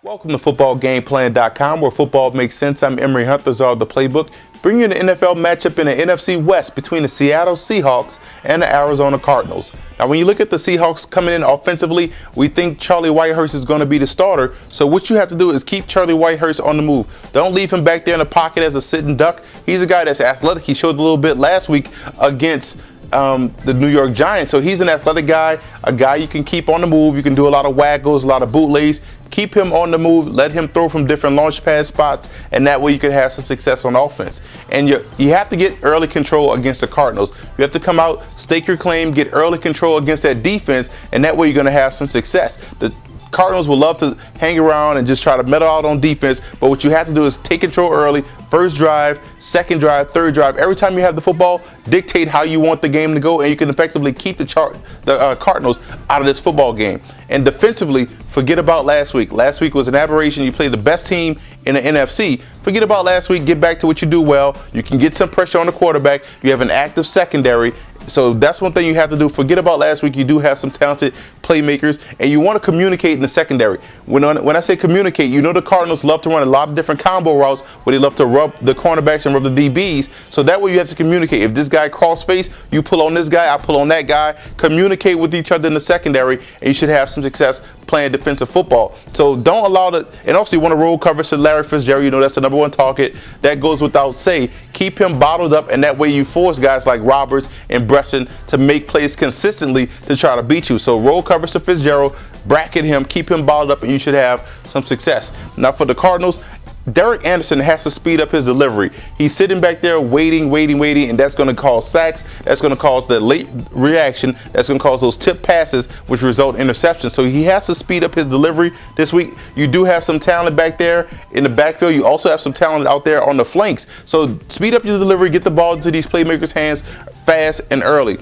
Welcome to footballgameplan.com, where football makes sense. I'm Emory Hunt, the czar of the playbook, bringing you the NFL matchup in the NFC West between the Seattle Seahawks and the Arizona Cardinals. Now, when you look at the Seahawks coming in offensively, we think Charlie Whitehurst is going to be the starter. So what you have to do is keep Charlie Whitehurst on the move. Don't leave him back there in the pocket as a sitting duck. He's a guy that's athletic. He showed a little bit last week against the New York Giants. So he's an athletic guy, a guy you can keep on the move. You can do a lot of waggles, a lot of bootlegs. Keep him on the move. Let him throw from different launch pad spots, and that way you can have some success on offense. And you have to get early control against the Cardinals. You have to come out, stake your claim, get early control against that defense, and that way you're going to have some success. The Cardinals will love to hang around and just try to metal out on defense, but what you have to do is take control early. First drive, second drive, third drive. Every time you have the football, dictate how you want the game to go, and you can effectively keep the Cardinals out of this football game. And defensively, forget about last week. Last week was an aberration. You played the best team in the NFC. Forget about last week. Get back to what you do well. You can get some pressure on the quarterback. You have an active secondary. So that's one thing you have to do. Forget about last week. You do have some talented playmakers, and you want to communicate in the secondary. When I say communicate, you know the Cardinals love to run a lot of different combo routes where they love to rub the cornerbacks and rub the DBs. So that way you have to communicate. If this guy cross face, you pull on this guy, I pull on that guy. Communicate with each other in the secondary, and you should have some success playing defensive football. So don't allow and also you want to roll coverage to Larry Fitzgerald. You know that's the number one target. That goes without say. Keep him bottled up, and that way you force guys like Roberts and Bresson to make plays consistently to try to beat you. So roll coverage to Fitzgerald, bracket him, keep him bottled up, and you should have some success. Now for the Cardinals, Derek Anderson has to speed up his delivery. He's sitting back there waiting, and that's going to cause sacks. That's going to cause the late reaction. That's going to cause those tip passes, which result in interceptions. So he has to speed up his delivery this week. You do have some talent back there in the backfield. You also have some talent out there on the flanks. So speed up your delivery, get the ball into these playmakers' hands fast and early.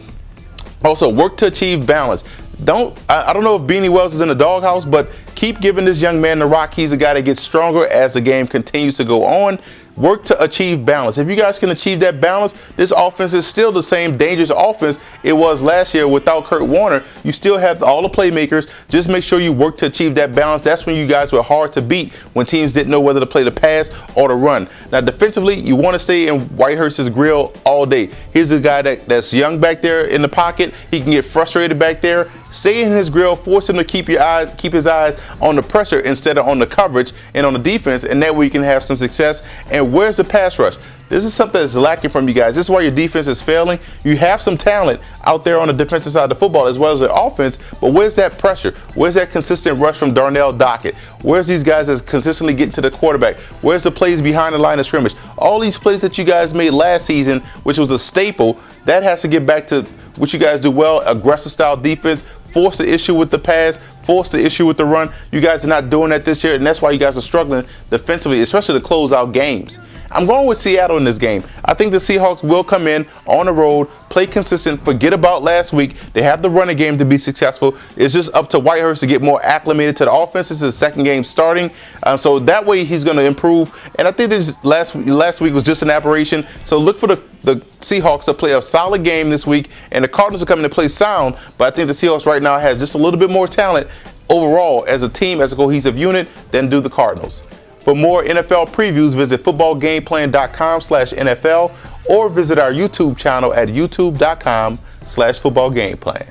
Also, work to achieve balance. I don't know if Beanie Wells is in the doghouse, but keep giving this young man the rock. He's a guy that gets stronger as the game continues to go on. Work to achieve balance. If you guys can achieve that balance, this offense is still the same dangerous offense it was last year without Kurt Warner. You still have all the playmakers. Just make sure you work to achieve that balance. That's when you guys were hard to beat, when teams didn't know whether to play the pass or the run. Now, defensively, you want to stay in Whitehurst's grill all day. He's a guy that's young back there in the pocket. He can get frustrated back there. Stay in his grill, force him to keep his eyes on the pressure instead of on the coverage and on the defense, and that way you can have some success. And where's the pass rush? This is something that's lacking from you guys. This is why your defense is failing. You have some talent out there on the defensive side of the football as well as the offense, but where's that pressure? Where's that consistent rush from Darnell Dockett? Where's these guys that's consistently getting to the quarterback? Where's the plays behind the line of scrimmage? All these plays that you guys made last season, which was a staple, that has to get back to what you guys do well, aggressive style defense. Force the issue with the pass, force the issue with the run. You guys are not doing that this year, and that's why you guys are struggling defensively, especially to close out games. I'm going with Seattle in this game. I think the Seahawks will come in on the road, play consistent, forget about last week. They have the running game to be successful. It's just up to Whitehurst to get more acclimated to the offense. This is his second game starting, so that way he's going to improve. And I think this last week was just an aberration. So look for the Seahawks to play a solid game this week, and the Cardinals are coming to play sound. But I think the Seahawks right now have just a little bit more talent overall as a team, as a cohesive unit, than do the Cardinals. For more NFL previews, visit footballgameplan.com/NFL or visit our YouTube channel at youtube.com/footballgameplan.